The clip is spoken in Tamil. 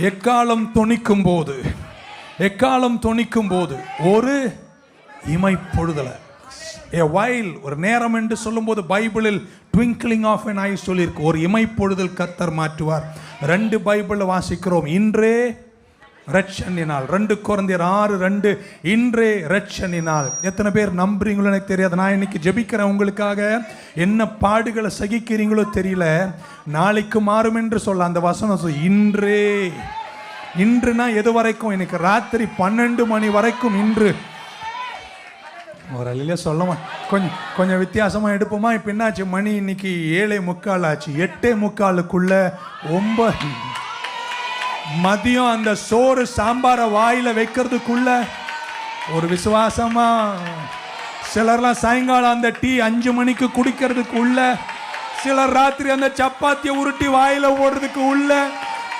எக்காலம் தொனிக்கும் போது ஒரு இமைப்பொழுதல, a while, ஒரு நேரம் என்று சொல்லும்போது பைபிளில் twinkling of an eye சொல்லியிருக்கு. ஒரு இமைப்பொழுதில் கர்த்தர் மாற்றுவார். 2 பைபிளில் வாசிக்கிறோம், இன்றே இரட்சணினால். 2 கொரிந்தியர் 6:2, இன்றே இரட்சணினால். எத்தனை பேர் நம்புறீங்களோ எனக்கு தெரியாது. நான் இன்னைக்கு ஜெபிக்கிறேன் உங்களுக்காக. என்ன பாடுகளை சகிக்கிறீங்களோ தெரியல, நாளைக்கு மாறும் என்று சொல்ல அந்த வசனம் இன்றே. இன்றுனா எது வரைக்கும்? எனக்கு ராத்திரி 12 மணி வரைக்கும் இன்று. ஒரு அழிலே சொல்லமா, கொஞ்சம் வித்தியாசமா எடுப்போமா? இப்ப என்னாச்சு? மணி இன்னைக்கு 7:45 ஆச்சு. 8:45 9 மதியம் அந்த சோறு சாம்பார வாயில வைக்கிறதுக்குள்ள ஒரு விசுவாசமா, சிலர்லாம் சாயங்காலம் அந்த டீ 5 மணிக்கு குடிக்கிறதுக்கு உள்ள, சிலர் ராத்திரி அந்த சப்பாத்தியை உருட்டி வாயில ஓடுறதுக்கு உள்ள,